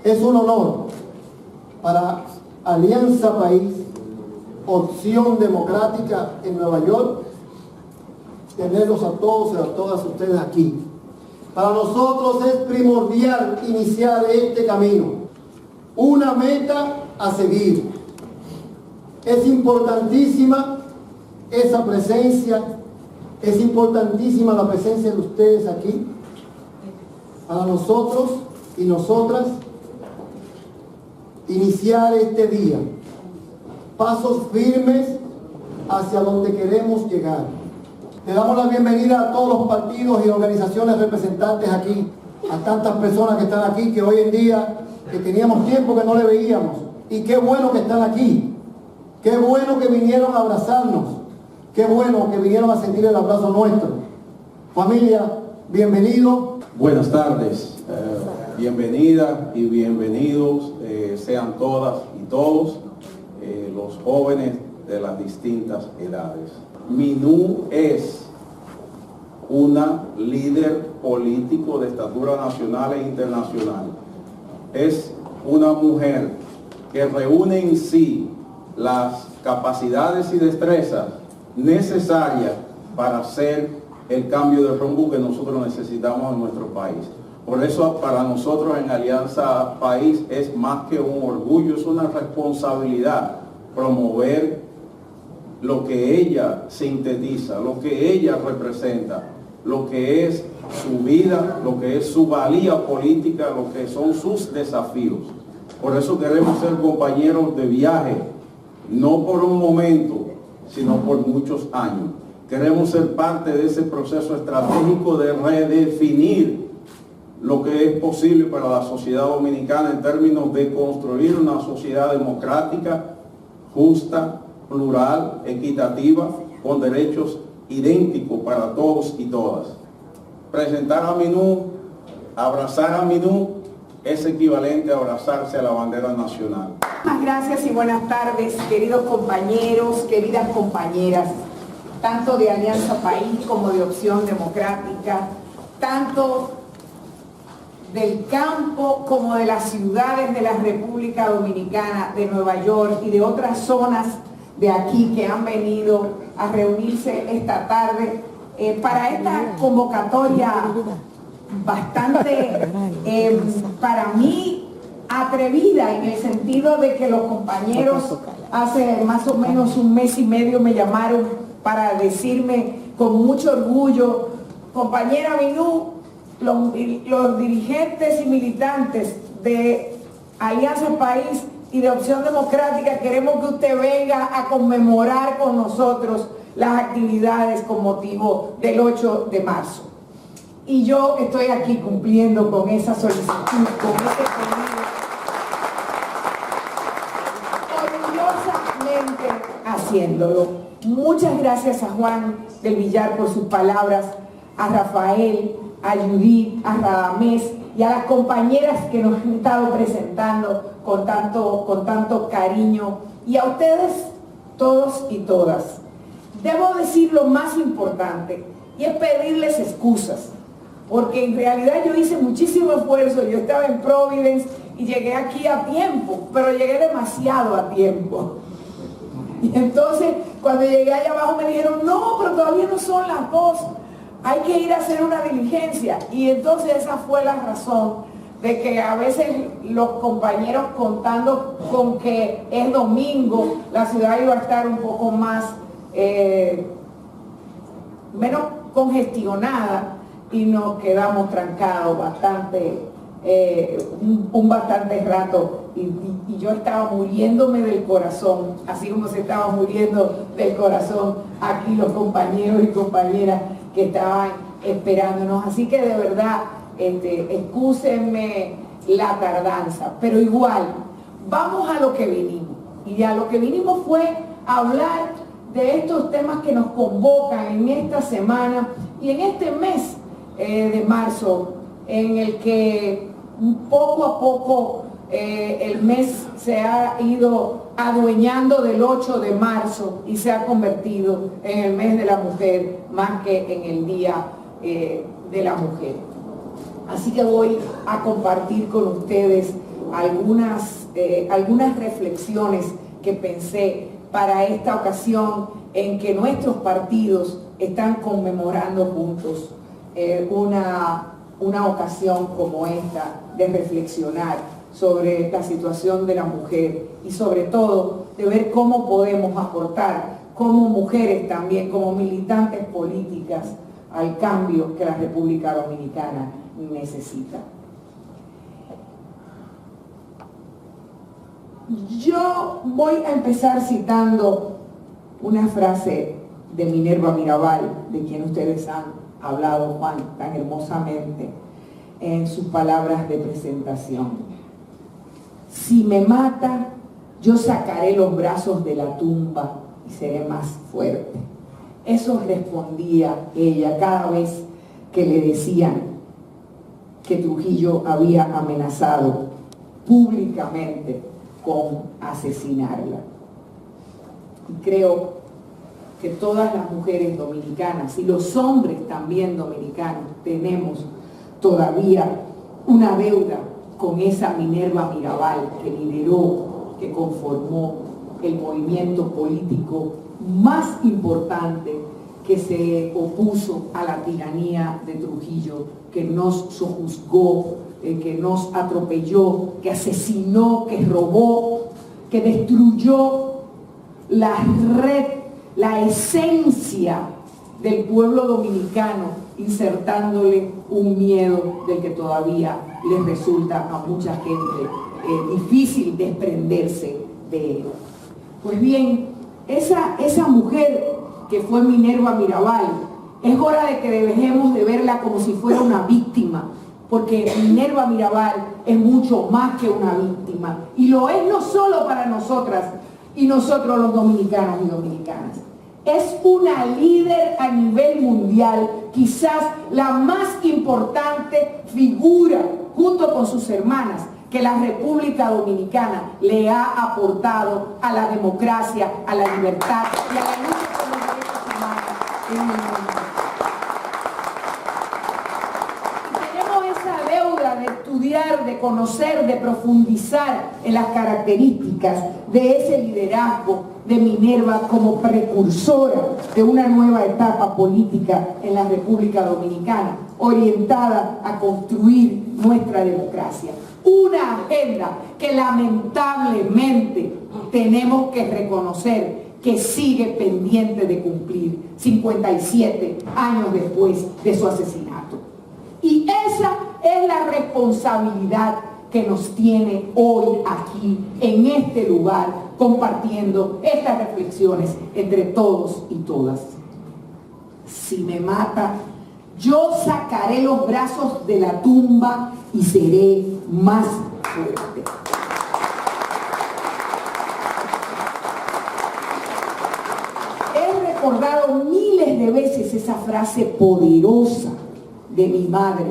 Es un honor para Alianza País, Opción Democrática en Nueva York, tenerlos a todos y a todas ustedes aquí. Para nosotros es primordial iniciar este camino, una meta a seguir. Es importantísima esa presencia, es importantísima la presencia de ustedes aquí, para nosotros y nosotras, iniciar este día, pasos firmes hacia donde queremos llegar. Le damos la bienvenida a todos los partidos y organizaciones representantes aquí, a tantas personas que están aquí, que hoy en día, que teníamos tiempo que no le veíamos, y qué bueno que están aquí, qué bueno que vinieron a abrazarnos, qué bueno que vinieron a sentir el abrazo nuestro. Familia, bienvenido. Buenas tardes, bienvenidas y bienvenidos sean todas y todos los jóvenes de las distintas edades. Minú es una líder político de estatura nacional e internacional. Es una mujer que reúne en sí las capacidades y destrezas necesarias para hacer el cambio de rumbo que nosotros necesitamos en nuestro país. Por eso para nosotros en Alianza País es más que un orgullo, es una responsabilidad promover lo que ella sintetiza, lo que ella representa, lo que es su vida, lo que es su valía política, lo que son sus desafíos. Por eso queremos ser compañeros de viaje, no por un momento, sino por muchos años. Queremos ser parte de ese proceso estratégico de redefinir lo que es posible para la sociedad dominicana en términos de construir una sociedad democrática, justa, plural, equitativa, con derechos idénticos para todos y todas. Presentar a Minú, abrazar a Minú, es equivalente a abrazarse a la bandera nacional. Muchas gracias y buenas tardes, queridos compañeros, queridas compañeras, tanto de Alianza País como de Opción Democrática, tanto del campo como de las ciudades de la República Dominicana, de Nueva York y de otras zonas de aquí que han venido a reunirse esta tarde para esta convocatoria bastante, para mí, atrevida, en el sentido de que los compañeros hace más o menos un mes y medio me llamaron para decirme con mucho orgullo: compañera Minú, los dirigentes y militantes de Alianza País y de Opción Democrática queremos que usted venga a conmemorar con nosotros las actividades con motivo del 8 de marzo. Y yo estoy aquí cumpliendo con esa solicitud, con ese pedido, orgullosamente haciéndolo. Muchas gracias a Juan del Villar por sus palabras, a Rafael, a Judith, a Radamés y a las compañeras que nos han estado presentando con tanto cariño, y a ustedes todos y todas. Debo decir lo más importante, y es pedirles excusas, porque en realidad yo hice muchísimo esfuerzo. Yo estaba en Providence y llegué aquí a tiempo, pero llegué demasiado a tiempo. Y entonces cuando llegué allá abajo me dijeron: no, pero todavía no son las 2, hay que ir a hacer una diligencia. Y entonces esa fue la razón de que a veces los compañeros, contando con que es domingo, la ciudad iba a estar un poco más, menos congestionada, y nos quedamos trancados bastante, un bastante rato, y yo estaba muriéndome del corazón, así como se estaba muriendo del corazón aquí los compañeros y compañeras que estaban esperándonos. Así que de verdad, excúsenme la tardanza, pero igual, vamos a lo que vinimos. Y a lo que vinimos fue a hablar de estos temas que nos convocan en esta semana y en este mes de marzo, en el que poco a poco el mes se ha ido adueñando del 8 de marzo y se ha convertido en el mes de la mujer más que en el día de la mujer. Así que voy a compartir con ustedes algunas reflexiones que pensé para esta ocasión en que nuestros partidos están conmemorando juntos una ocasión como esta de reflexionar sobre la situación de la mujer y sobre todo de ver cómo podemos aportar como mujeres también, como militantes políticas, al cambio que la República Dominicana necesita. Yo voy a empezar citando una frase de Minerva Mirabal, de quien ustedes han hablado, Juan, tan hermosamente en sus palabras de presentación. Si me mata, yo sacaré los brazos de la tumba y seré más fuerte. Eso respondía ella cada vez que le decían que Trujillo había amenazado públicamente con asesinarla. Y creo que todas las mujeres dominicanas y los hombres también dominicanos tenemos todavía una deuda con esa Minerva Mirabal que lideró, que conformó el movimiento político más importante que se opuso a la tiranía de Trujillo, que nos sojuzgó, que nos atropelló, que asesinó, que robó, que destruyó la red, la esencia del pueblo dominicano, insertándole un miedo del que todavía les resulta a mucha gente difícil desprenderse de él. Pues bien, esa mujer que fue Minerva Mirabal, es hora de que dejemos de verla como si fuera una víctima, porque Minerva Mirabal es mucho más que una víctima, y lo es no solo para nosotras y nosotros los dominicanos y dominicanas. Es una líder a nivel mundial, quizás la más importante figura, junto con sus hermanas, que la República Dominicana le ha aportado a la democracia, a la libertad y a la lucha por los derechos humanos en el mundo. Y tenemos esa deuda de estudiar, de conocer, de profundizar en las características de ese liderazgo de Minerva como precursora de una nueva etapa política en la República Dominicana, orientada a construir nuestra democracia. Una agenda que lamentablemente tenemos que reconocer que sigue pendiente de cumplir 57 años después de su asesinato. Y esa es la responsabilidad que nos tiene hoy aquí, en este lugar, compartiendo estas reflexiones entre todos y todas. Si me mata, yo sacaré los brazos de la tumba y seré más fuerte. He recordado miles de veces esa frase poderosa de mi madre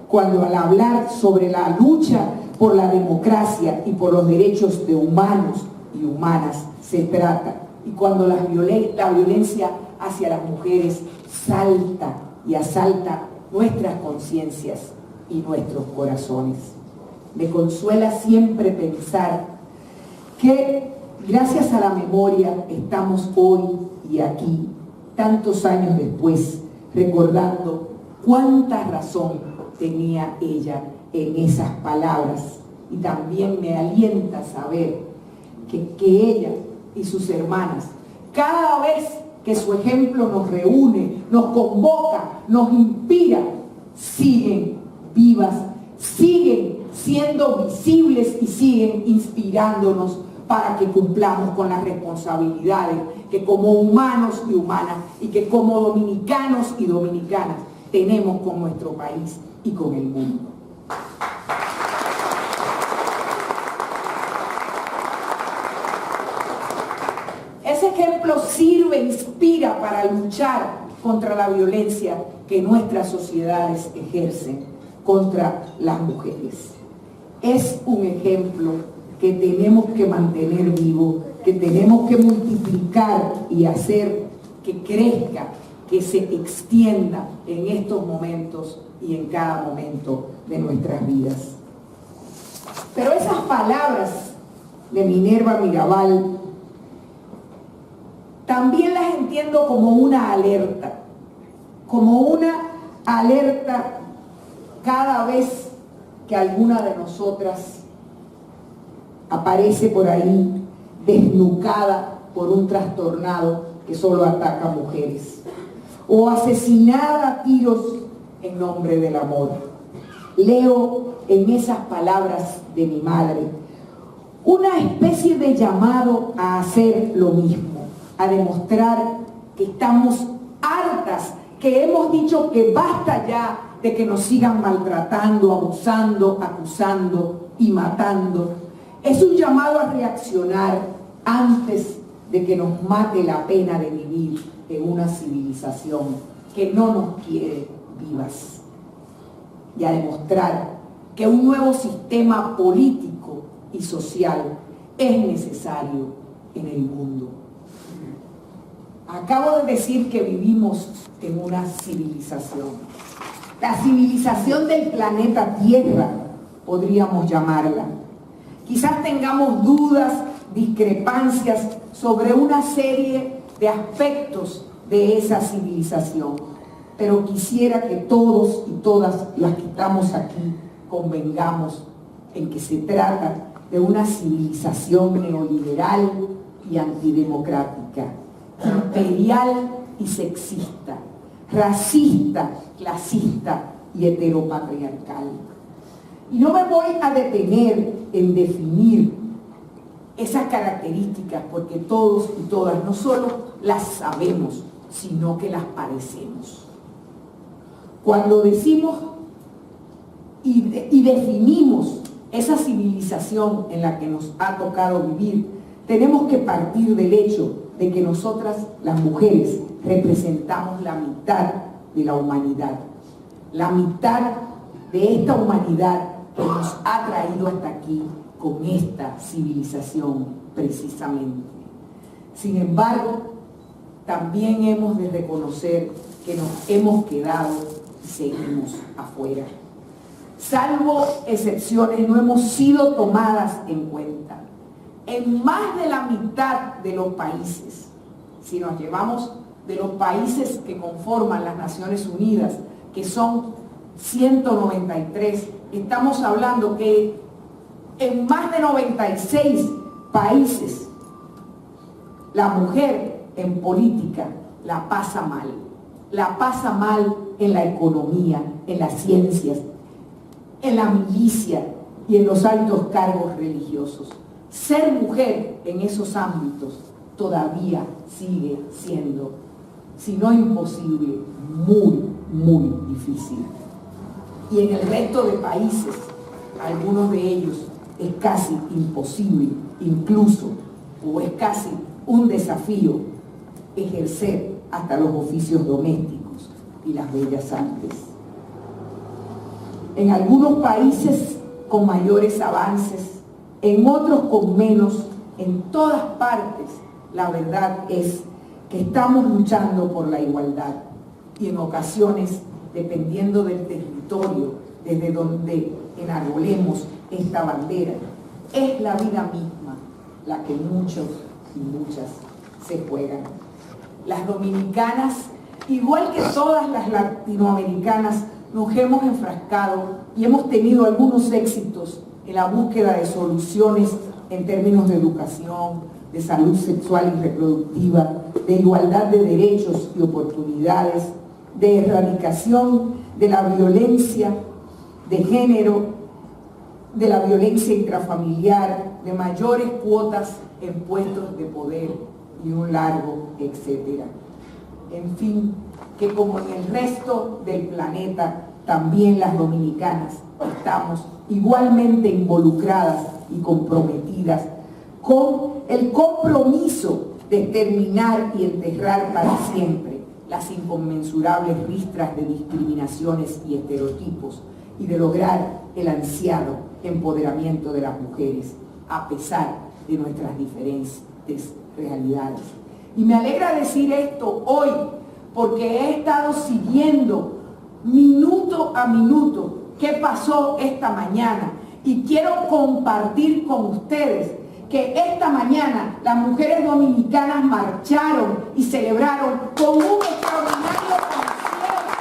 cuando al hablar sobre la lucha por la democracia y por los derechos de humanos y humanas se trata, y cuando la violencia hacia las mujeres salta y asalta nuestras conciencias y nuestros corazones. Me consuela siempre pensar que gracias a la memoria estamos hoy y aquí, tantos años después, recordando cuánta razón tenía ella en esas palabras, y también me alienta saber que ella y sus hermanas, cada vez que su ejemplo nos reúne, nos convoca, nos inspira, siguen vivas, siguen siendo visibles y siguen inspirándonos para que cumplamos con las responsabilidades que como humanos y humanas y que como dominicanos y dominicanas tenemos con nuestro país y con el mundo. Ese ejemplo sirve, inspira para luchar contra la violencia que nuestras sociedades ejercen contra las mujeres. Es un ejemplo que tenemos que mantener vivo, que tenemos que multiplicar y hacer que crezca, que se extienda en estos momentos y en cada momento de nuestras vidas. Pero esas palabras de Minerva Mirabal también las entiendo como una alerta cada vez que alguna de nosotras aparece por ahí desnucada por un trastornado que solo ataca a mujeres, o asesinada a tiros en nombre del amor. Leo en esas palabras de mi madre una especie de llamado a hacer lo mismo, a demostrar que estamos hartas, que hemos dicho que basta ya de que nos sigan maltratando, abusando, acusando y matando. Es un llamado a reaccionar antes de que nos mate la pena de vivir en una civilización que no nos quiere vivas, y a demostrar que un nuevo sistema político y social es necesario en el mundo. Acabo de decir que vivimos en una civilización. La civilización del planeta Tierra, podríamos llamarla. Quizás tengamos dudas, discrepancias sobre una serie de aspectos de esa civilización, pero quisiera que todos y todas las que estamos aquí convengamos en que se trata de una civilización neoliberal y antidemocrática, imperial y sexista, racista, clasista y heteropatriarcal. Y no me voy a detener en definir esas características, porque todos y todas no solo las sabemos, sino que las padecemos. Cuando decimos y definimos esa civilización en la que nos ha tocado vivir, tenemos que partir del hecho de que nosotras, las mujeres, representamos la mitad de la humanidad, la mitad de esta humanidad que nos ha traído hasta aquí con esta civilización precisamente. Sin embargo, también hemos de reconocer que nos hemos quedado y seguimos afuera. Salvo excepciones, no hemos sido tomadas en cuenta. En más de la mitad de los países, si nos llevamos de los países que conforman las Naciones Unidas, que son 193, estamos hablando que en más de 96 países la mujer en política la pasa mal en la economía, en las ciencias, en la milicia y en los altos cargos religiosos. Ser mujer en esos ámbitos todavía sigue siendo, si no imposible, muy, muy difícil. Y en el resto de países, algunos de ellos, es casi imposible, incluso, o es casi un desafío, ejercer hasta los oficios domésticos y las bellas artes. En algunos países con mayores avances, en otros con menos, en todas partes, la verdad es que estamos luchando por la igualdad, y en ocasiones, dependiendo del territorio desde donde enarbolemos esta bandera, es la vida misma la que muchos y muchas se juegan. Las dominicanas, igual que todas las latinoamericanas, nos hemos enfrascado y hemos tenido algunos éxitos en la búsqueda de soluciones en términos de educación, de salud sexual y reproductiva, de igualdad de derechos y oportunidades, de erradicación de la violencia de género, de la violencia intrafamiliar, de mayores cuotas en puestos de poder y un largo etcétera. En fin, que como en el resto del planeta, también las dominicanas estamos igualmente involucradas y comprometidas con el compromiso de terminar y enterrar para siempre las inconmensurables ristras de discriminaciones y estereotipos, y de lograr el ansiado empoderamiento de las mujeres a pesar de nuestras diferentes realidades. Y me alegra decir esto hoy porque he estado siguiendo minuto a minuto qué pasó esta mañana Y quiero compartir con ustedes que esta mañana las mujeres dominicanas marcharon y celebraron con un extraordinario concierto.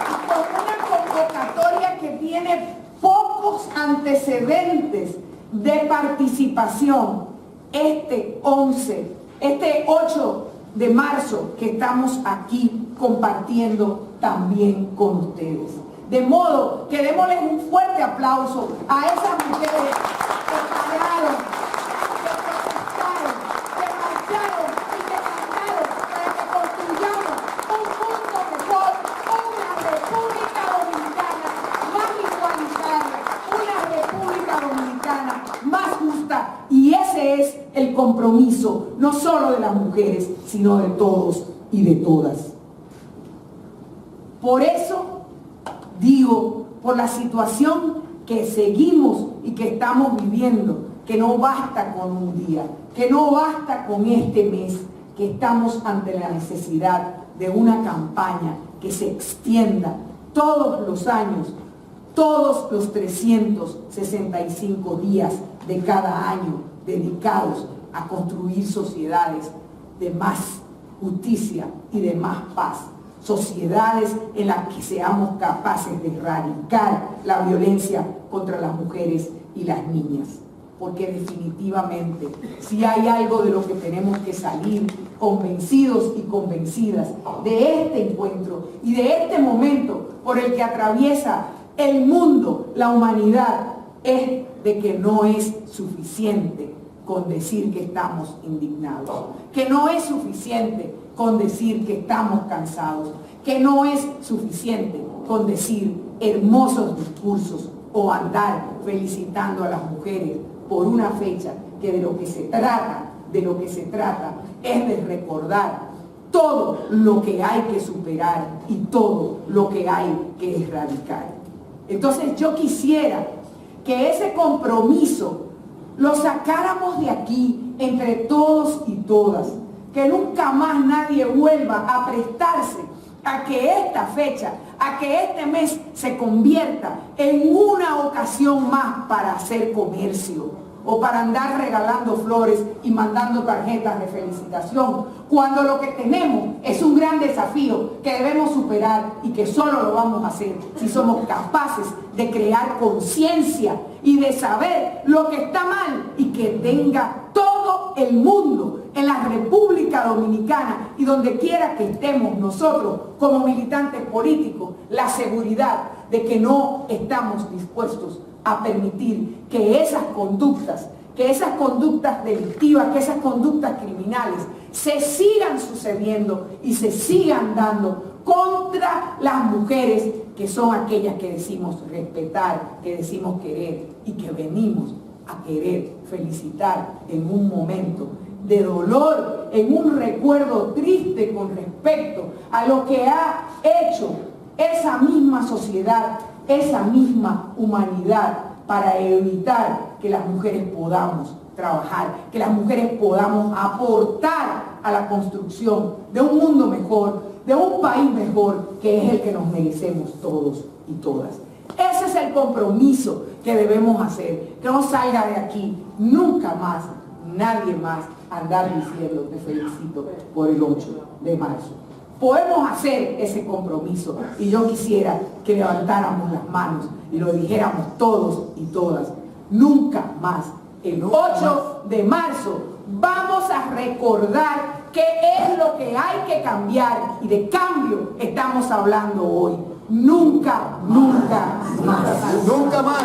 Y con una convocatoria que tiene pocos antecedentes de participación. Este 8 de marzo que estamos aquí compartiendo también con ustedes. De modo que démosles un fuerte aplauso a esas mujeres que pararon, que protestaron, que marcharon y que cantaron para que construyamos un mundo mejor, una República Dominicana más igualitaria, una República Dominicana más justa. Y ese es el compromiso, no solo de las mujeres, sino de todos y de todas. Por eso digo, por la situación que seguimos y que estamos viviendo, que no basta con un día, que no basta con este mes, que estamos ante la necesidad de una campaña que se extienda todos los años, todos los 365 días de cada año dedicados a construir sociedades de más justicia y de más paz. Sociedades en las que seamos capaces de erradicar la violencia contra las mujeres y las niñas. Porque definitivamente, si hay algo de lo que tenemos que salir convencidos y convencidas de este encuentro y de este momento por el que atraviesa el mundo, la humanidad, es de que no es suficiente con decir que estamos indignados, que no es suficiente con decir que estamos cansados, que no es suficiente con decir hermosos discursos o andar felicitando a las mujeres por una fecha que de lo que se trata es de recordar todo lo que hay que superar y todo lo que hay que erradicar. Entonces yo quisiera que ese compromiso lo sacáramos de aquí entre todos y todas, que nunca más nadie vuelva a prestarse a que esta fecha, a que este mes se convierta en una ocasión más para hacer comercio o para andar regalando flores y mandando tarjetas de felicitación, cuando lo que tenemos es un gran desafío que debemos superar y que solo lo vamos a hacer si somos capaces de crear conciencia y de saber lo que está mal y que tenga todo el mundo en la República Dominicana y donde quiera que estemos nosotros como militantes políticos, la seguridad de que no estamos dispuestos a permitir que esas conductas delictivas, que esas conductas criminales se sigan sucediendo y se sigan dando contra las mujeres que son aquellas que decimos respetar, que decimos querer y que venimos a querer felicitar en un momento de dolor, en un recuerdo triste con respecto a lo que ha hecho esa misma sociedad, esa misma humanidad para evitar que las mujeres podamos trabajar, que las mujeres podamos aportar a la construcción de un mundo mejor, de un país mejor, que es el que nos merecemos todos y todas. Ese es el compromiso que debemos hacer, que no salga de aquí nunca más, nadie más andar diciendo te felicito por el 8 de marzo. Podemos hacer ese compromiso y yo quisiera que levantáramos las manos y lo dijéramos todos y todas. Nunca más, el 8 de marzo, vamos a recordar qué es lo que hay que cambiar y de cambio estamos hablando hoy. Nunca, nunca más. Nunca más.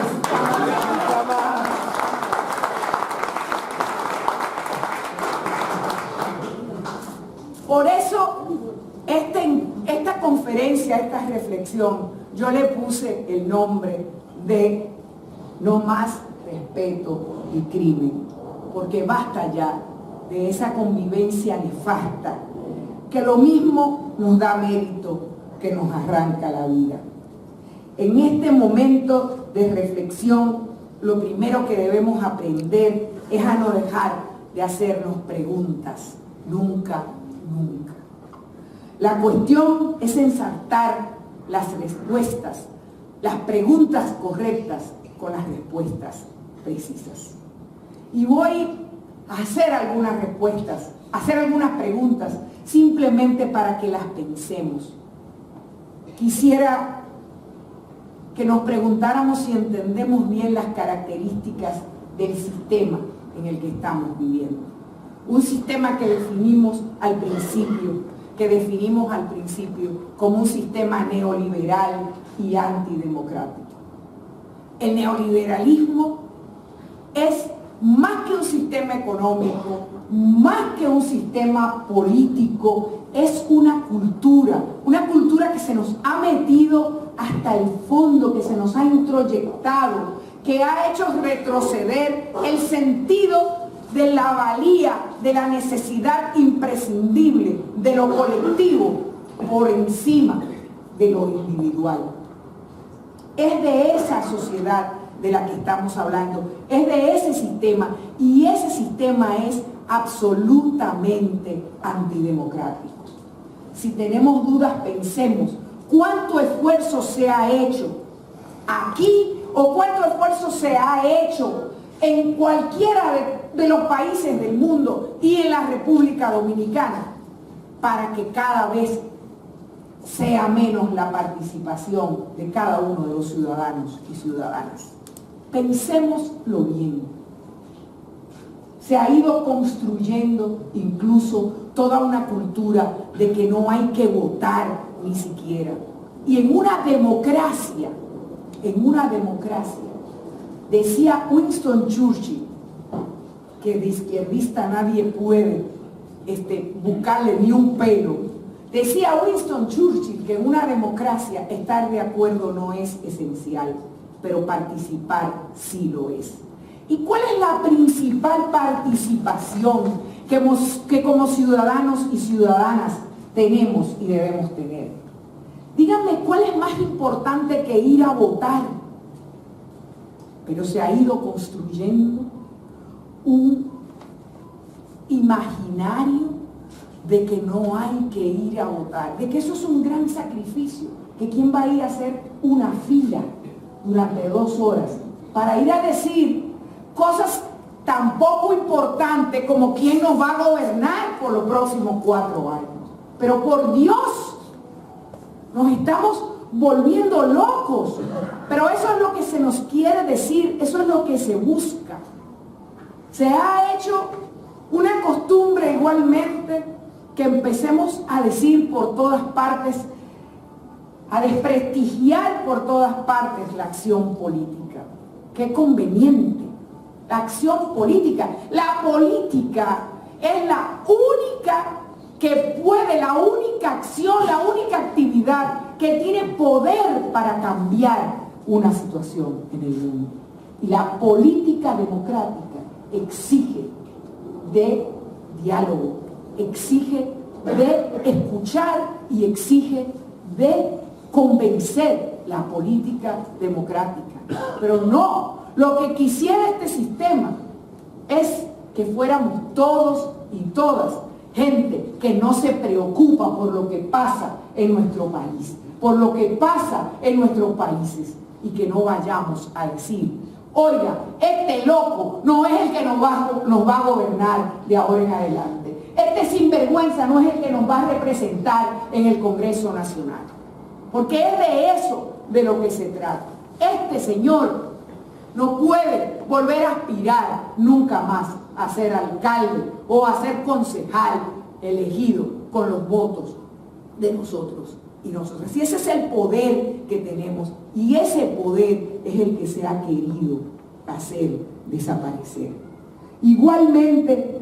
Por eso, esta conferencia, esta reflexión, yo le puse el nombre de No más respeto y crimen, porque basta ya de esa convivencia nefasta, que lo mismo nos da mérito que nos arranca la vida. En este momento de reflexión, lo primero que debemos aprender es a no dejar de hacernos preguntas. Nunca, nunca. La cuestión es ensartar las respuestas, las preguntas correctas con las respuestas precisas. Y voy a hacer algunas respuestas, hacer algunas preguntas, simplemente para que las pensemos. Quisiera que nos preguntáramos si entendemos bien las características del sistema en el que estamos viviendo. Un sistema que definimos al principio como un sistema neoliberal y antidemocrático. El neoliberalismo es más que un sistema económico, más que un sistema político, es una cultura que se nos ha metido hasta el fondo, que se nos ha introyectado, que ha hecho retroceder el sentido de la valía, de la necesidad imprescindible de lo colectivo por encima de lo individual. Es de esa sociedad de la que estamos hablando, es de ese sistema, y ese sistema es absolutamente antidemocrático. Si tenemos dudas, pensemos cuánto esfuerzo se ha hecho aquí o cuánto esfuerzo se ha hecho en cualquiera de los países del mundo y en la República Dominicana para que cada vez sea menos la participación de cada uno de los ciudadanos y ciudadanas. Pensémoslo bien. Se ha ido construyendo incluso toda una cultura de que no hay que votar ni siquiera. Y en una democracia, decía Winston Churchill, que de izquierdista nadie puede buscarle ni un pelo. Decía Winston Churchill que en una democracia estar de acuerdo no es esencial, pero participar sí lo es. ¿Y cuál es la principal participación que como ciudadanos y ciudadanas tenemos y debemos tener? Díganme, ¿cuál es más importante que ir a votar? Pero se ha ido construyendo un imaginario de que no hay que ir a votar, de que eso es un gran sacrificio, que quién va a ir a hacer una fila durante 2 horas para ir a decir cosas tan poco importantes como quién nos va a gobernar por los próximos 4 años. Pero por Dios, nos estamos volviendo locos. Pero eso es lo que se nos quiere decir, eso es lo que se busca. Se ha hecho una costumbre igualmente que empecemos a decir por todas partes, a desprestigiar por todas partes la acción política. Qué conveniente. La acción política. La política es la única que puede, la única acción, la única actividad que tiene poder para cambiar una situación en el mundo. Y la política democrática exige de diálogo, exige de escuchar y exige de convencer la política democrática. Pero no, lo que quisiera este sistema es que fuéramos todos y todas gente que no se preocupa por lo que pasa en nuestro país, por lo que pasa en nuestros países, y que no vayamos a decir, oiga, este loco no es el que nos va a gobernar de ahora en adelante. Este sinvergüenza no es el que nos va a representar en el Congreso Nacional. Porque es de eso de lo que se trata. Este señor no puede volver a aspirar nunca más a ser alcalde o a ser concejal elegido con los votos de nosotros y nosotras. Y ese es el poder que tenemos, y ese poder es el que se ha querido hacer desaparecer. Igualmente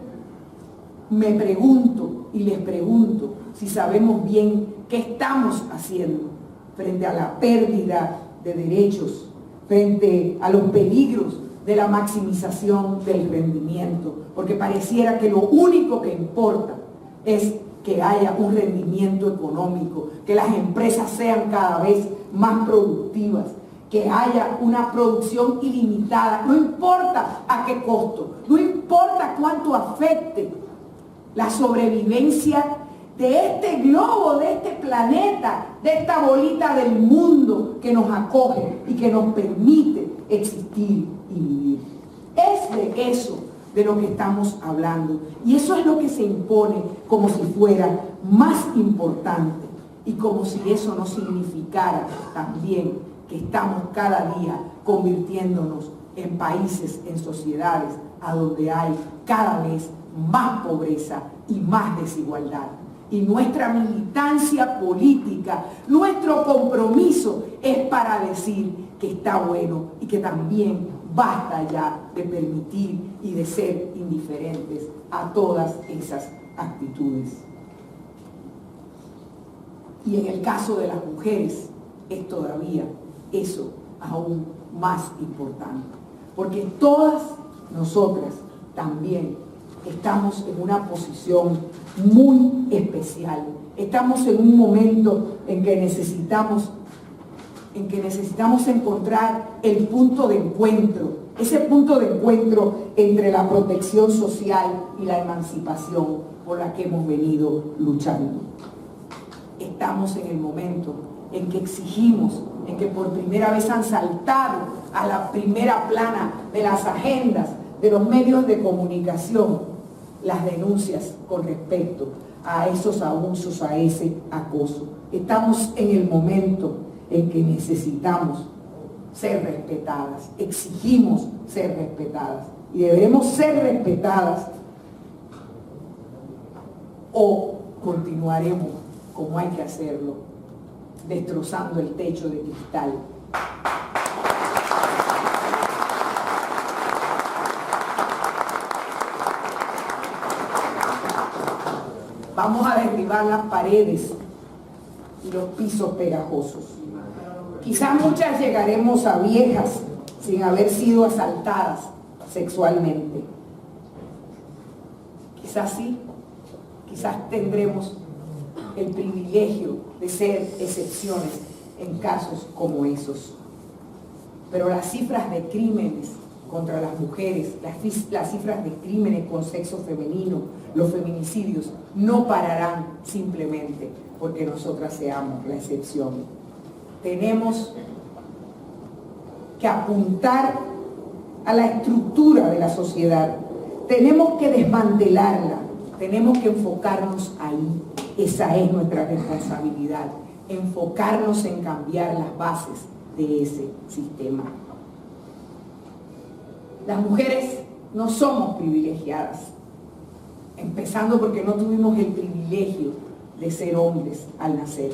me pregunto y les pregunto si sabemos bien qué estamos haciendo frente a la pérdida de derechos, frente a los peligros de la maximización del rendimiento, porque pareciera que lo único que importa es que haya un rendimiento económico, que las empresas sean cada vez más productivas, que haya una producción ilimitada, no importa a qué costo, no importa cuánto afecte la sobrevivencia de este globo, de este planeta, de esta bolita del mundo que nos acoge y que nos permite existir y vivir. Es de eso de lo que estamos hablando. Y eso es lo que se impone como si fuera más importante y como si eso no significara también que estamos cada día convirtiéndonos en países, en sociedades, a donde hay cada vez más pobreza y más desigualdad. Y nuestra militancia política, nuestro compromiso es para decir que está bueno y que también basta ya de permitir y de ser indiferentes a todas esas actitudes. Y en el caso de las mujeres es todavía eso aún más importante, porque todas nosotras también estamos en una posición muy especial. Estamos en un momento en que necesitamos encontrar el punto de encuentro, ese punto de encuentro entre la protección social y la emancipación por la que hemos venido luchando. Estamos en el momento en que exigimos, en que por primera vez han saltado a la primera plana de las agendas de los medios de comunicación las denuncias con respecto a esos abusos, a ese acoso. Estamos en el momento en que necesitamos ser respetadas, exigimos ser respetadas y deberemos ser respetadas o continuaremos como hay que hacerlo, destrozando el techo de cristal. Vamos a derribar las paredes y los pisos pegajosos. Quizás muchas llegaremos a viejas sin haber sido asaltadas sexualmente. Quizás sí, quizás tendremos el privilegio de ser excepciones en casos como esos. Pero las cifras de crímenes contra las mujeres, las cifras de crímenes con sexo femenino, los feminicidios, no pararán simplemente porque nosotras seamos la excepción. Tenemos que apuntar a la estructura de la sociedad, tenemos que desmantelarla, tenemos que enfocarnos ahí. Esa es nuestra responsabilidad, enfocarnos en cambiar las bases de ese sistema. Las mujeres no somos privilegiadas, empezando porque no tuvimos el privilegio de ser hombres al nacer.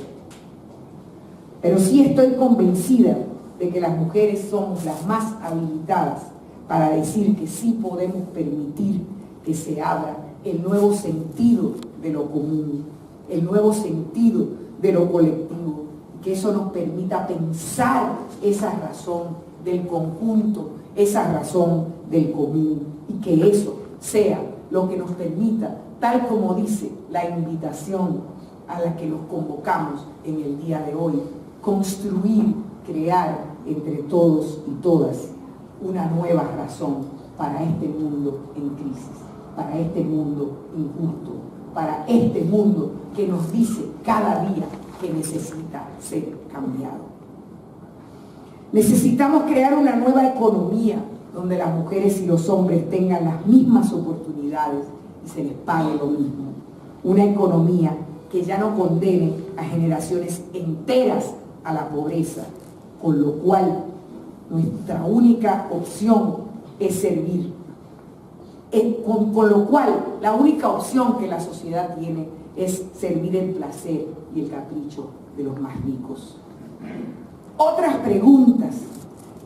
Pero sí estoy convencida de que las mujeres somos las más habilitadas para decir que sí podemos permitir que se abra el nuevo sentido de lo común, el nuevo sentido de lo colectivo, que eso nos permita pensar esa razón del conjunto, esa razón del común, y que eso sea lo que nos permita, tal como dice la invitación a la que nos convocamos en el día de hoy, construir, crear entre todos y todas una nueva razón para este mundo en crisis, para este mundo injusto, para este mundo que nos dice cada día que necesita ser cambiado. Necesitamos crear una nueva economía donde las mujeres y los hombres tengan las mismas oportunidades y se les pague lo mismo. Una economía que ya no condene a generaciones enteras a la pobreza, con lo cual nuestra única opción es servir. Con lo cual la única opción que la sociedad tiene es servir el placer y el capricho de los más ricos. Otras preguntas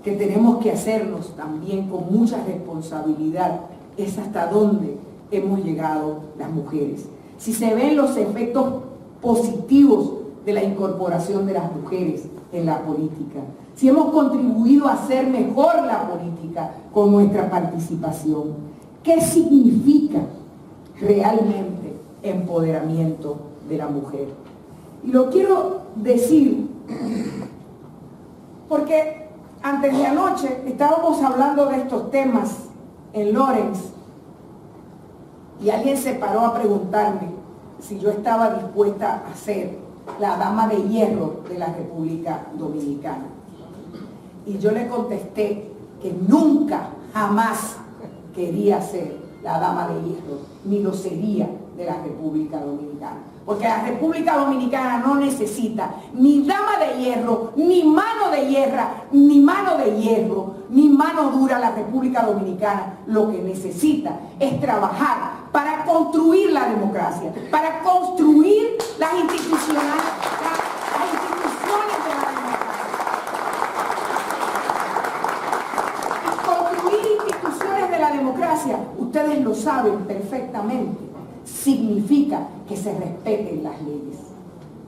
que tenemos que hacernos también con mucha responsabilidad es hasta dónde hemos llegado las mujeres. Si se ven los efectos positivos de la incorporación de las mujeres en la política, si hemos contribuido a hacer mejor la política con nuestra participación, ¿qué significa realmente empoderamiento de la mujer? Y lo quiero decir porque antes de anoche estábamos hablando de estos temas en Lawrence y alguien se paró a preguntarme, si yo estaba dispuesta a ser la dama de hierro de la República Dominicana. Y yo le contesté que nunca, jamás quería ser la dama de hierro, ni lo sería de la República Dominicana. Porque la República Dominicana no necesita ni dama de hierro, ni mano de hierro, ni mano dura. La República Dominicana lo que necesita es trabajar para construir la democracia, para construir las instituciones de la democracia. Construir instituciones de la democracia, ustedes lo saben perfectamente, significa que se respeten las leyes,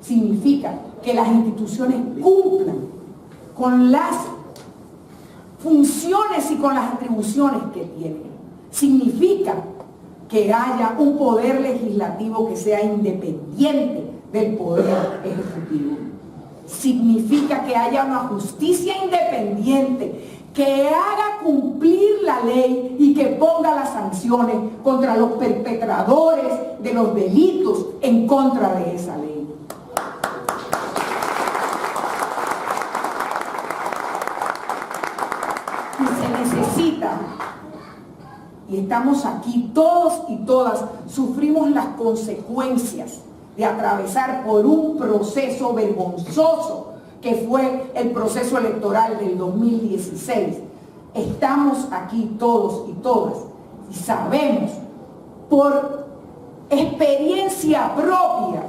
significa que las instituciones cumplan con las funciones y con las atribuciones que tienen, significa que haya un poder legislativo que sea independiente del poder ejecutivo, significa que haya una justicia independiente que haga cumplir la ley y que ponga las sanciones contra los perpetradores de los delitos en contra de esa ley. Y se necesita, y estamos aquí todos y todas, sufrimos las consecuencias de atravesar por un proceso vergonzoso que fue el proceso electoral del 2016. Estamos aquí todos y todas y sabemos por experiencia propia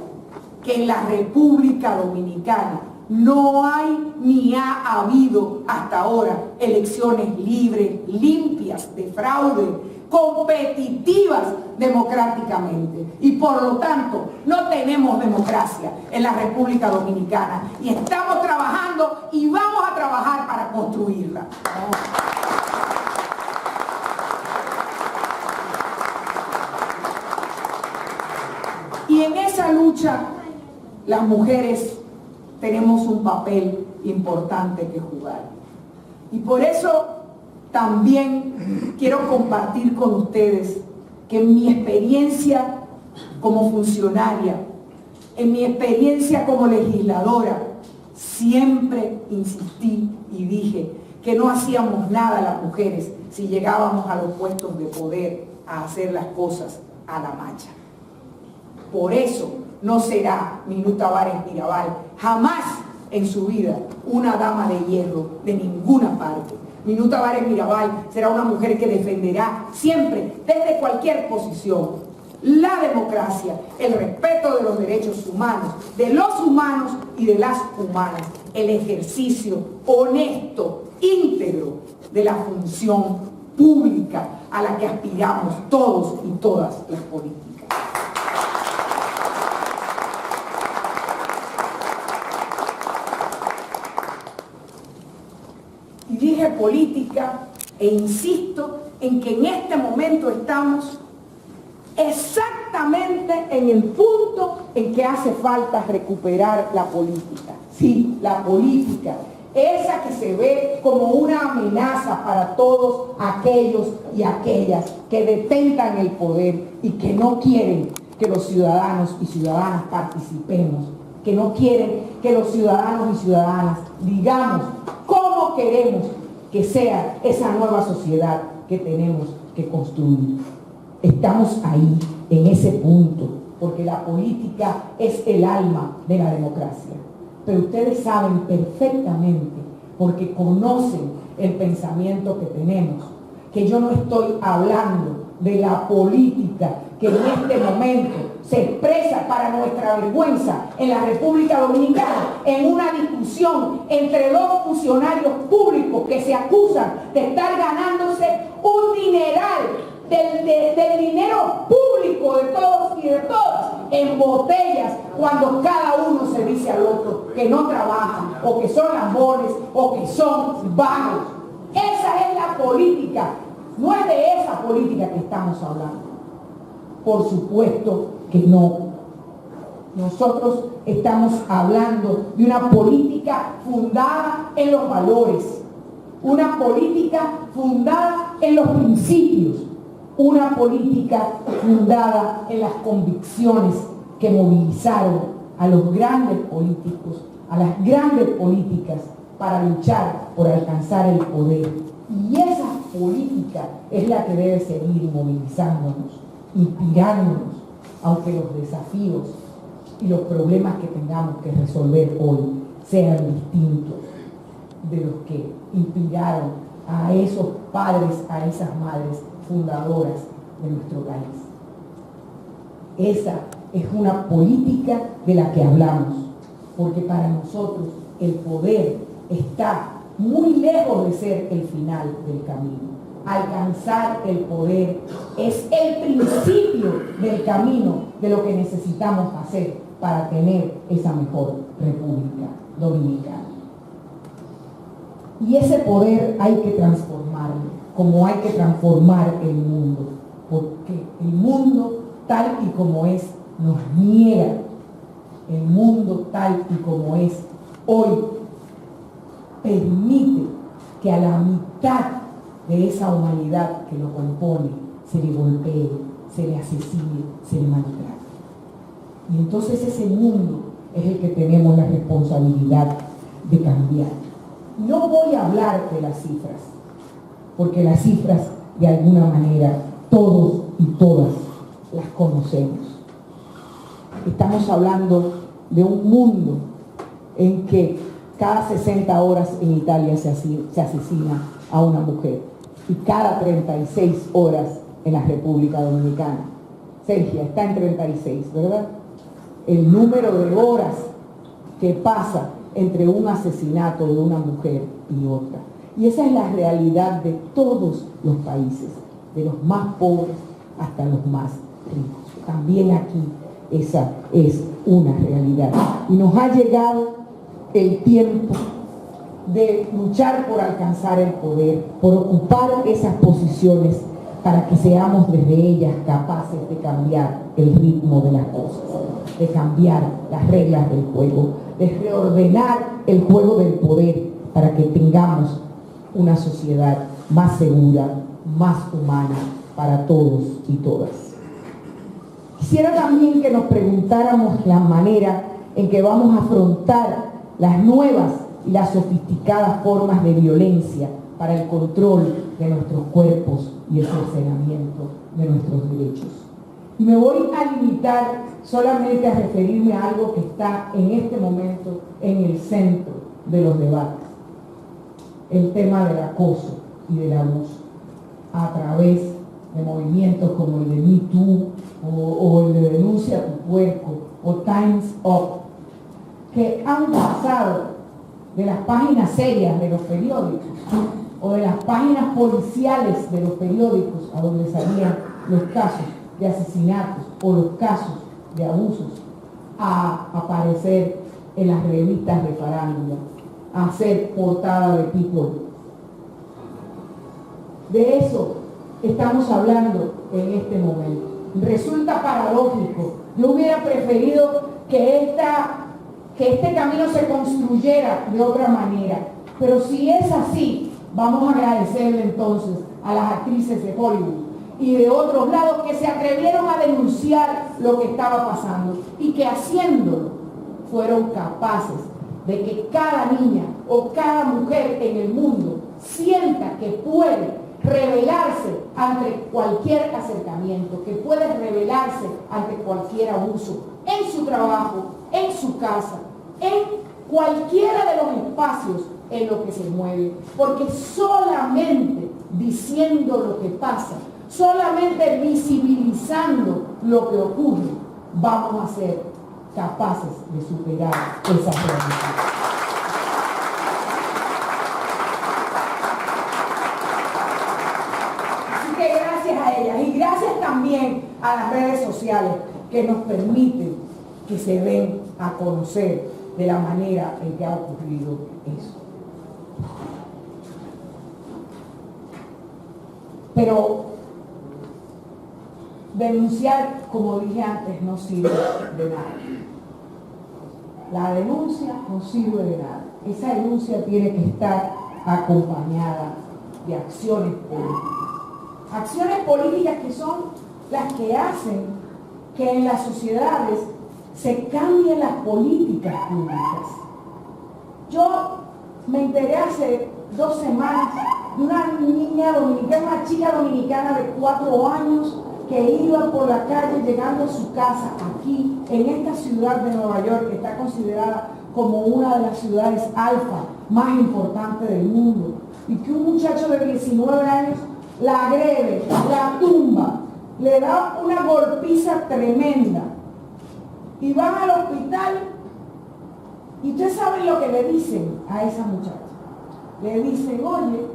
que en la República Dominicana no hay ni ha habido hasta ahora elecciones libres, limpias, de fraude, competitivas democráticamente, y por lo tanto no tenemos democracia en la República Dominicana y estamos trabajando y vamos a trabajar para construirla. Y en esa lucha las mujeres tenemos un papel importante que jugar, y por eso también quiero compartir con ustedes que en mi experiencia como funcionaria, en mi experiencia como legisladora, siempre insistí y dije que no hacíamos nada las mujeres si llegábamos a los puestos de poder a hacer las cosas a la macha. Por eso no será Minú Tavares Mirabal jamás en su vida una dama de hierro de ninguna parte. Minú Tavares Mirabal será una mujer que defenderá siempre, desde cualquier posición, la democracia, el respeto de los derechos humanos, de los humanos y de las humanas, el ejercicio honesto, íntegro de la función pública a la que aspiramos todos y todas las políticas. Y dije política e insisto en que en este momento estamos exactamente en el punto en que hace falta recuperar la política. Sí, la política, esa que se ve como una amenaza para todos aquellos y aquellas que detentan el poder y que no quieren que los ciudadanos y ciudadanas participemos, que no quieren que los ciudadanos y ciudadanas digamos cómo queremos que sea esa nueva sociedad que tenemos que construir. Estamos ahí, en ese punto, porque la política es el alma de la democracia. Pero ustedes saben perfectamente, porque conocen el pensamiento que tenemos, que yo no estoy hablando de la política que en este momento se expresa para nuestra vergüenza en la República Dominicana en una discusión entre dos funcionarios públicos que se acusan de estar ganándose un dineral del dinero público de todos y de todas en botellas, cuando cada uno se dice al otro que no trabajan o que son lambones o que son vagos. Esa es la política. No es de esa política que estamos hablando. Por supuesto que no. Nosotros estamos hablando de una política fundada en los valores, una política fundada en los principios, una política fundada en las convicciones que movilizaron a los grandes políticos, a las grandes políticas para luchar por alcanzar el poder. Y esa política es la que debe seguir movilizándonos, inspirándonos, aunque los desafíos y los problemas que tengamos que resolver hoy sean distintos de los que inspiraron a esos padres, a esas madres fundadoras de nuestro país. Esa es una política de la que hablamos, porque para nosotros el poder está muy lejos de ser el final del camino. Alcanzar el poder es el principio del camino de lo que necesitamos hacer para tener esa mejor República Dominicana. Y ese poder hay que transformarlo, como hay que transformar el mundo, porque el mundo tal y como es nos niega. El mundo tal y como es hoy permite que a la mitad de esa humanidad que lo compone se le golpee, se le asesine, se le maltrate. Y entonces ese mundo es el que tenemos la responsabilidad de cambiar. No voy a hablar de las cifras, porque las cifras de alguna manera todos y todas las conocemos. Estamos hablando de un mundo en que cada 60 horas en Italia se asesina a una mujer y cada 36 horas en la República Dominicana. Sergio, está en 36, ¿verdad? El número de horas que pasa entre un asesinato de una mujer y otra. Y esa es la realidad de todos los países, de los más pobres hasta los más ricos. También aquí esa es una realidad. Y nos ha llegado el tiempo de luchar por alcanzar el poder, por ocupar esas posiciones para que seamos desde ellas capaces de cambiar el ritmo de las cosas, de cambiar las reglas del juego, de reordenar el juego del poder para que tengamos una sociedad más segura, más humana para todos y todas. Quisiera también que nos preguntáramos la manera en que vamos a afrontar las nuevas y las sofisticadas formas de violencia para el control de nuestros cuerpos y el cercenamiento de nuestros derechos. Y me voy a limitar solamente a referirme a algo que está en este momento en el centro de los debates, el tema del acoso y del abuso, a través de movimientos como el de Me Too o el de Denuncia tu Cuerpo o Time's Up, que han pasado de las páginas serias de los periódicos o de las páginas policiales de los periódicos a donde salían los casos de asesinatos o los casos de abusos a aparecer en las revistas de farándula, a ser portada de People. De eso estamos hablando en este momento. Resulta paradójico. Yo hubiera preferido que este camino se construyera de otra manera. Pero si es así, vamos a agradecerle entonces a las actrices de Hollywood y de otros lados que se atrevieron a denunciar lo que estaba pasando y que haciéndolo fueron capaces de que cada niña o cada mujer en el mundo sienta que puede rebelarse ante cualquier acercamiento, que puede rebelarse ante cualquier abuso en su trabajo, en su casa, en cualquiera de los espacios en los que se mueve, porque solamente diciendo lo que pasa, solamente visibilizando lo que ocurre, vamos a ser capaces de superar esa realidad. Así que gracias a ellas y gracias también a las redes sociales que nos permiten que se den a conocer de la manera en que ha ocurrido eso. Pero denunciar, como dije antes, no sirve de nada. La denuncia no sirve de nada. Esa denuncia tiene que estar acompañada de acciones políticas. Acciones políticas que son las que hacen que en las sociedades se cambien las políticas públicas. Yo me enteré hace 2 semanas de una niña dominicana, una chica dominicana de 4 años que iba por la calle llegando a su casa aquí, en esta ciudad de Nueva York, que está considerada como una de las ciudades alfa más importantes del mundo, y que un muchacho de 19 años la agrede, la tumba, le da una golpiza tremenda, y van al hospital, y ustedes saben lo que le dicen a esa muchacha. Le dicen, oye,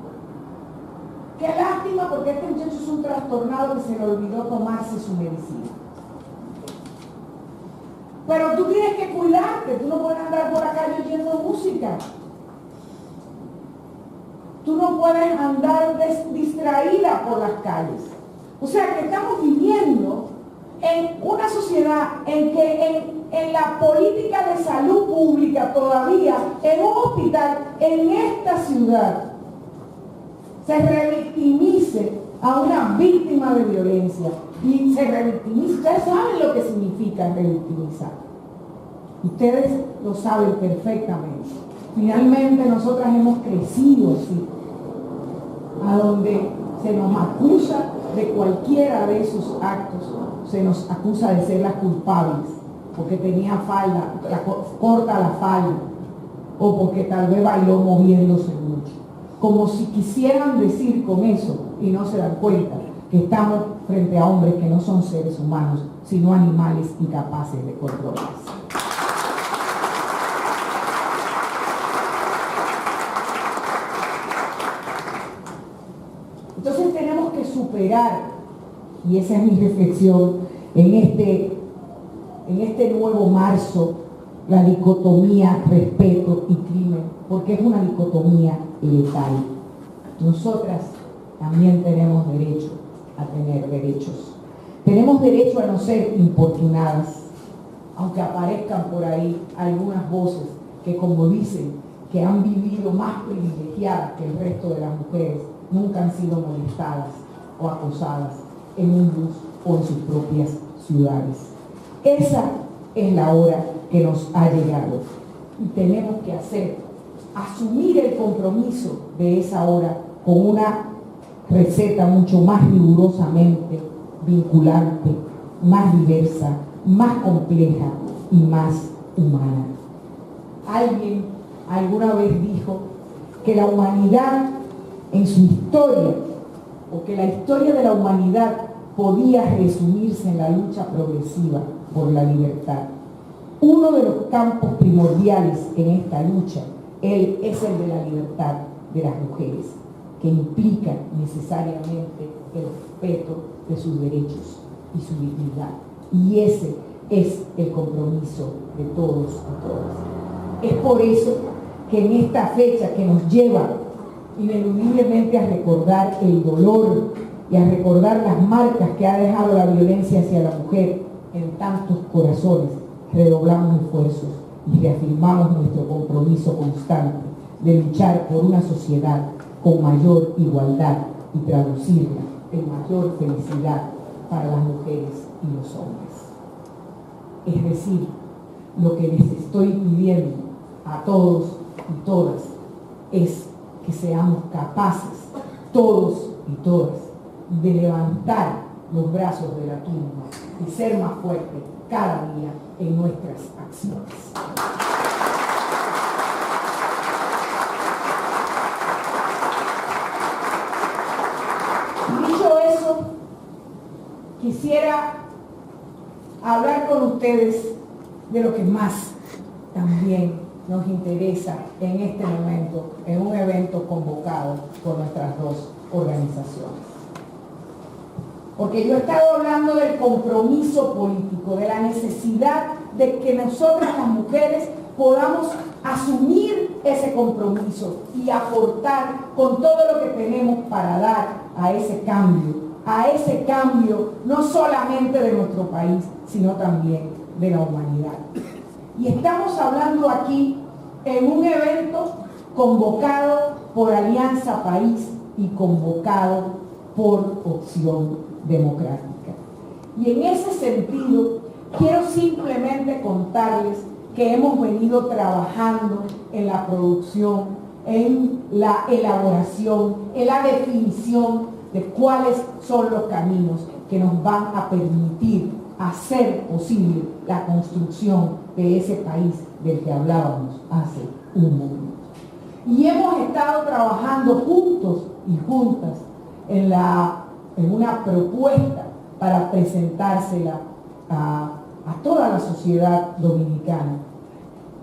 qué lástima porque este muchacho es un trastornado que se le olvidó tomarse su medicina. Pero tú tienes que cuidarte, tú no puedes andar por la calle oyendo música. Tú no puedes andar distraída por las calles. O sea que estamos viviendo en una sociedad en que en la política de salud pública todavía, en un hospital, en esta ciudad, se revictimice a una víctima de violencia. Y se revictimiza. Ustedes saben lo que significa revictimizar. Ustedes lo saben perfectamente. Finalmente nosotras hemos crecido así, a donde se nos acusa de cualquiera de esos actos, se nos acusa de ser las culpables, porque tenía falda, corta la falda, o porque tal vez bailó moviéndose mucho. Como si quisieran decir con eso, y no se dan cuenta, que estamos frente a hombres que no son seres humanos, sino animales incapaces de controlarse. Entonces tenemos que superar, y esa es mi reflexión, en este nuevo marzo, la dicotomía respeto y crimen, porque es una dicotomía letal. Nosotras también tenemos derecho a tener derechos. Tenemos derecho a no ser importunadas, aunque aparezcan por ahí algunas voces que, como dicen, que han vivido más privilegiadas que el resto de las mujeres, nunca han sido molestadas o acosadas en un bus o en sus propias ciudades. Esa es la hora que nos ha llegado y tenemos que asumir el compromiso de esa hora con una receta mucho más rigurosamente vinculante, más diversa, más compleja y más humana. Alguien alguna vez dijo que la humanidad en su historia, o que la historia de la humanidad podía resumirse en la lucha progresiva por la libertad. Uno de los campos primordiales en esta lucha es el de la libertad de las mujeres, que implica necesariamente el respeto de sus derechos y su dignidad. Y ese es el compromiso de todos y todas. Es por eso que en esta fecha que nos lleva ineludiblemente a recordar el dolor y a recordar las marcas que ha dejado la violencia hacia la mujer en tantos corazones, redoblamos esfuerzos y reafirmamos nuestro compromiso constante de luchar por una sociedad con mayor igualdad y traducirla en mayor felicidad para las mujeres y los hombres. Es decir, lo que les estoy pidiendo a todos y todas es que seamos capaces, todos y todas, de levantar los brazos de la tumba y ser más fuertes cada día en nuestras acciones. Dicho eso, quisiera hablar con ustedes de lo que más también nos interesa en este momento, en un evento convocado por nuestras dos organizaciones. Porque yo he estado hablando del compromiso político, de la necesidad de que nosotras las mujeres podamos asumir ese compromiso y aportar con todo lo que tenemos para dar a ese cambio no solamente de nuestro país, sino también de la humanidad. Y estamos hablando aquí en un evento convocado por Alianza País y convocado por Opción Democrática. Y en ese sentido, quiero simplemente simplemente contarles que hemos venido trabajando en la producción, en la elaboración, en la definición de cuáles son los caminos que nos van a permitir hacer posible la construcción de ese país del que hablábamos hace un momento. Y hemos estado trabajando juntos y juntas en una propuesta para presentársela a toda la sociedad dominicana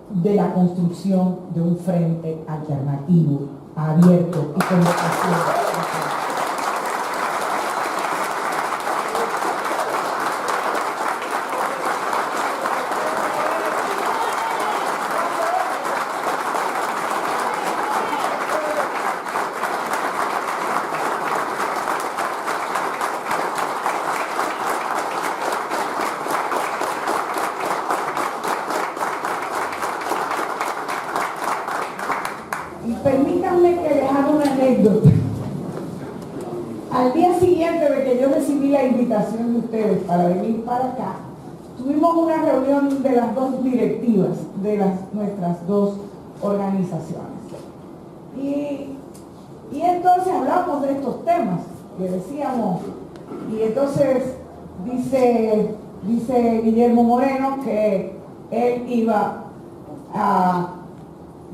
de la construcción de un frente alternativo, abierto y con vocación. Permítanme que les haga una anécdota. Al día siguiente de que yo recibí la invitación de ustedes para venir para acá, tuvimos una reunión de las dos directivas de nuestras dos organizaciones. Y entonces hablamos de estos temas que decíamos, y entonces dice Guillermo Moreno que él iba a...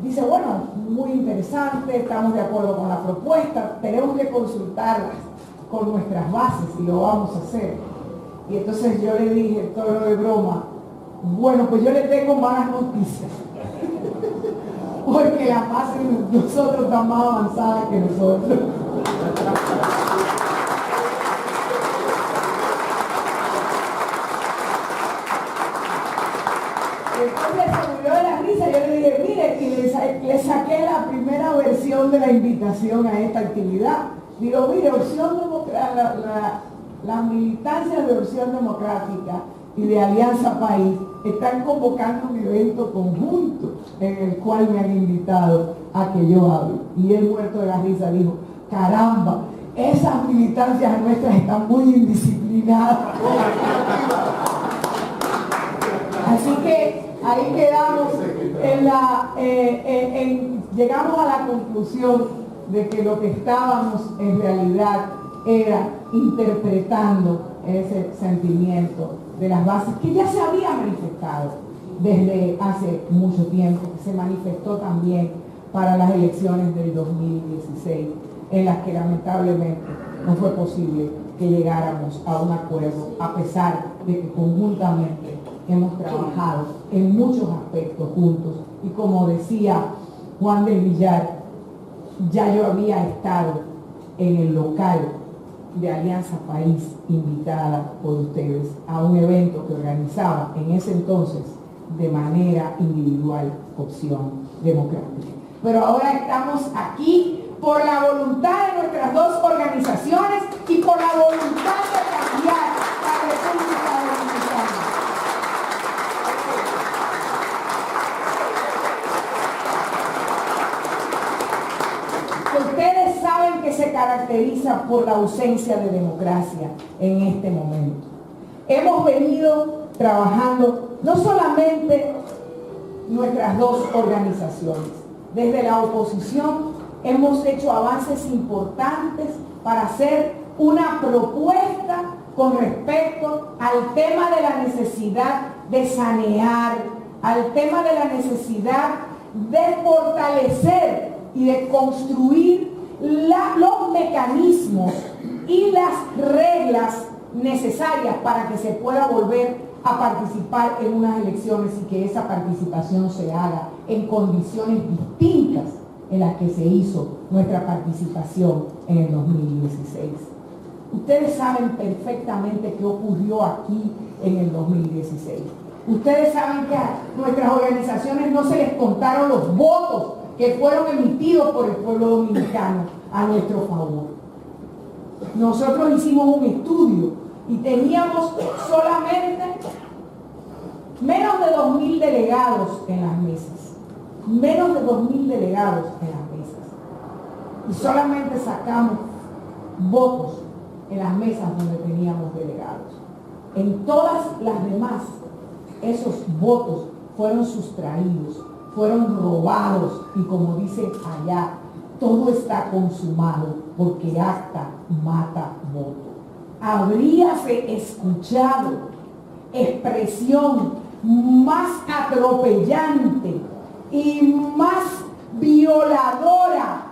Dice, bueno, muy interesante, estamos de acuerdo con la propuesta, tenemos que consultarlas con nuestras bases y lo vamos a hacer. Y entonces yo le dije, todo de broma, bueno, pues yo le tengo malas noticias, porque las bases de nosotros están más avanzadas que nosotros. Yo le dije, mire, y le saqué la primera versión de la invitación a esta actividad. Digo, mire, las militancias de Opción Democrática y de Alianza País están convocando un evento conjunto en el cual me han invitado a que yo hable. Y él, muerto de la risa, dijo, caramba, esas militancias nuestras están muy indisciplinadas. Así que ahí quedamos llegamos a la conclusión de que lo que estábamos en realidad era interpretando ese sentimiento de las bases que ya se había manifestado desde hace mucho tiempo, que se manifestó también para las elecciones del 2016, en las que lamentablemente no fue posible que llegáramos a un acuerdo, a pesar de que conjuntamente hemos trabajado en muchos aspectos juntos. Y como decía Juan del Villar, ya yo había estado en el local de Alianza País, invitada por ustedes a un evento que organizaba en ese entonces de manera individual Opción Democrática. Pero ahora estamos aquí por la voluntad de nuestras dos organizaciones y por la voluntad de cambiar la República Dominicana. Ustedes saben que se caracteriza por la ausencia de democracia en este momento. Hemos venido trabajando no solamente nuestras dos organizaciones, desde la oposición hemos hecho avances importantes para hacer una propuesta con respecto al tema de la necesidad de sanear, al tema de la necesidad de fortalecer y de construir los mecanismos y las reglas necesarias para que se pueda volver a participar en unas elecciones y que esa participación se haga en condiciones distintas en las que se hizo nuestra participación en el 2016. Ustedes saben perfectamente qué ocurrió aquí en el 2016. Ustedes saben que a nuestras organizaciones no se les contaron los votos que fueron emitidos por el pueblo dominicano a nuestro favor. Nosotros hicimos un estudio y teníamos solamente menos de 2.000 delegados en las mesas. Menos de 2.000 delegados en las mesas. Y solamente sacamos votos en las mesas donde teníamos delegados. En todas las demás esos votos fueron sustraídos, fueron robados y como dice allá, todo está consumado porque acta mata voto. Habríase escuchado expresión más atropellante y más violadora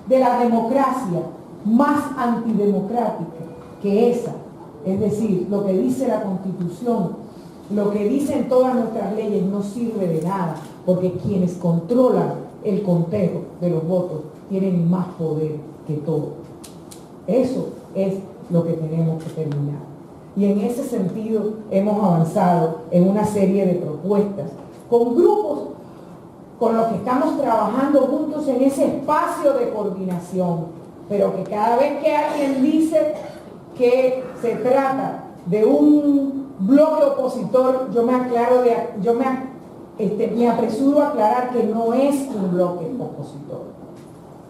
de la democracia, más antidemocrática que esa. Es decir, lo que dice la Constitución, lo que dicen todas nuestras leyes no sirve de nada, porque quienes controlan el conteo de los votos tienen más poder que todo. Eso es lo que tenemos que terminar. Y en ese sentido hemos avanzado en una serie de propuestas con grupos con los que estamos trabajando juntos en ese espacio de coordinación, pero que cada vez que alguien dice que se trata de un bloque opositor, me apresuro a aclarar que no es un bloque opositor,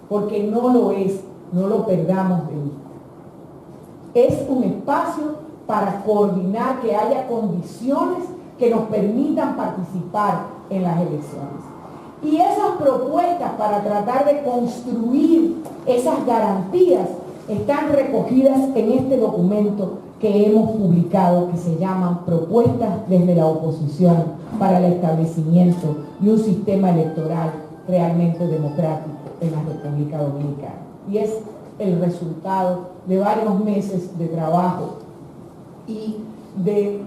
porque no lo es, no lo perdamos de vista. Es un espacio para coordinar que haya condiciones que nos permitan participar en las elecciones. Y esas propuestas para tratar de construir esas garantías están recogidas en este documento que hemos publicado, que se llaman Propuestas desde la Oposición para el establecimiento de un sistema electoral realmente democrático en la República Dominicana. Y es el resultado de varios meses de trabajo y de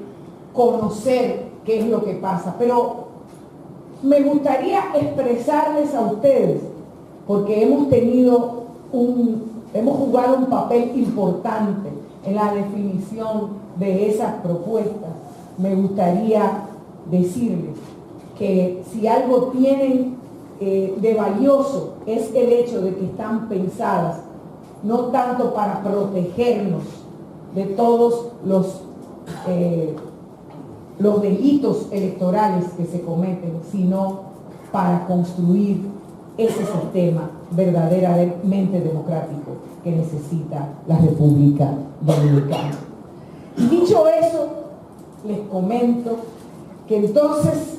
conocer qué es lo que pasa. Pero me gustaría expresarles a ustedes, porque hemos jugado un papel importante en la definición de esas propuestas. Me gustaría decirles que si algo tienen de valioso es el hecho de que están pensadas no tanto para protegernos de todos los delitos electorales que se cometen, sino para construir ese sistema verdaderamente democrático que necesita la República Dominicana. Y dicho eso, les comento que entonces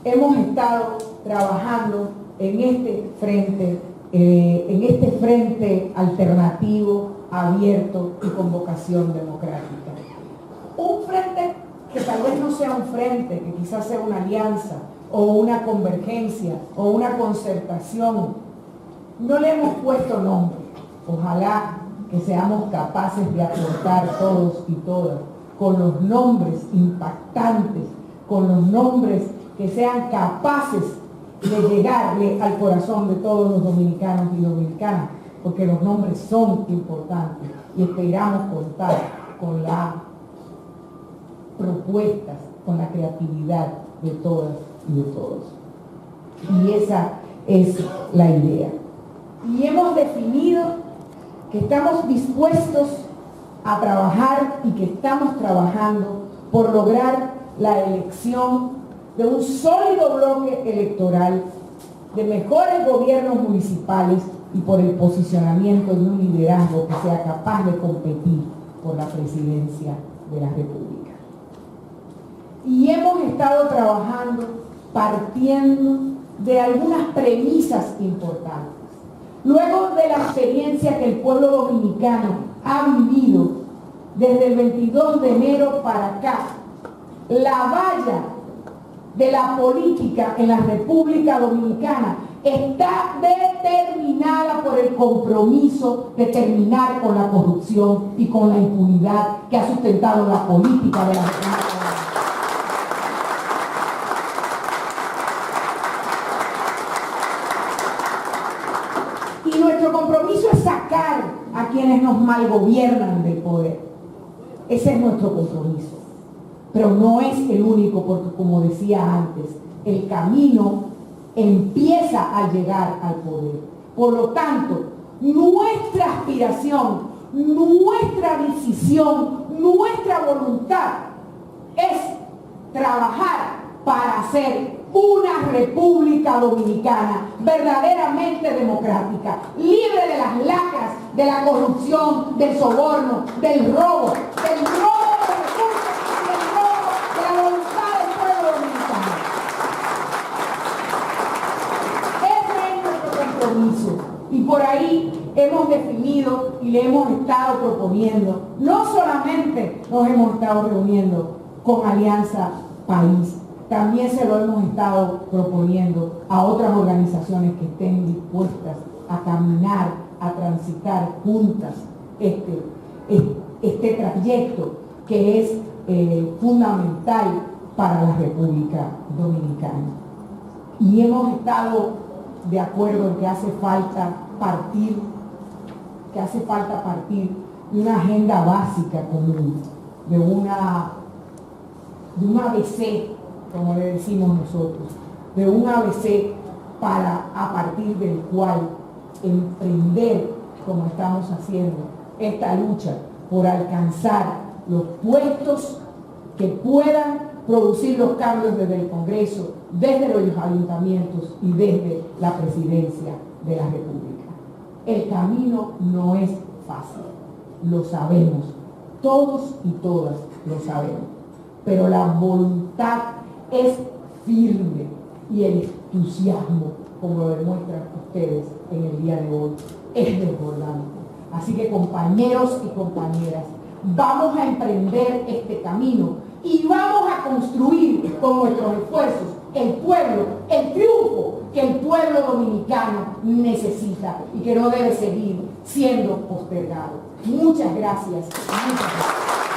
hemos estado trabajando en este frente alternativo, abierto y con vocación democrática. Un frente que tal vez no sea un frente, que quizás sea una alianza o una convergencia o una concertación. No le hemos puesto nombre. Ojalá que seamos capaces de aportar todos y todas con los nombres impactantes, con los nombres que sean capaces de llegarle al corazón de todos los dominicanos y dominicanas, porque los nombres son importantes y esperamos contar con las propuestas, con la creatividad de todas y de todos. Y esa es la idea. Y hemos definido que estamos dispuestos a trabajar y que estamos trabajando por lograr la elección de un sólido bloque electoral, de mejores gobiernos municipales y por el posicionamiento de un liderazgo que sea capaz de competir por la presidencia de la República. Y hemos estado trabajando partiendo de algunas premisas importantes. Luego de la experiencia que el pueblo dominicano ha vivido desde el 22 de enero para acá, la valla de la política en la República Dominicana está determinada por el compromiso de terminar con la corrupción y con la impunidad que ha sustentado la política de la República Dominicana. Y nuestro compromiso es sacar a quienes nos malgobiernan del poder. Ese es nuestro compromiso. Pero no es el único, porque como decía antes, el camino empieza al llegar al poder. Por lo tanto, nuestra aspiración, nuestra decisión, nuestra voluntad es trabajar para hacer una República Dominicana verdaderamente democrática, libre de las lacras, de la corrupción, del soborno, del robo de recursos y del robo de la voluntad del pueblo por ahí hemos definido y le hemos estado proponiendo, no solamente nos hemos estado reuniendo con Alianza País, también se lo hemos estado proponiendo a otras organizaciones que estén dispuestas a caminar, a transitar juntas este trayecto que es fundamental para la República Dominicana. Y hemos estado de acuerdo en que hace falta partir de una agenda básica común, de un ABC, como le decimos nosotros, de un ABC a partir del cual emprender, como estamos haciendo, esta lucha por alcanzar los puestos que puedan producir los cambios desde el Congreso, desde los ayuntamientos y desde la Presidencia de la República. El camino no es fácil, lo sabemos, todos y todas lo sabemos, pero la voluntad es firme y el entusiasmo, como lo demuestran ustedes en el día de hoy, es desbordante. Así que, compañeros y compañeras, vamos a emprender este camino y vamos a construir con nuestros esfuerzos el triunfo que el pueblo dominicano necesita y que no debe seguir siendo postergado. Muchas gracias. Muchas gracias.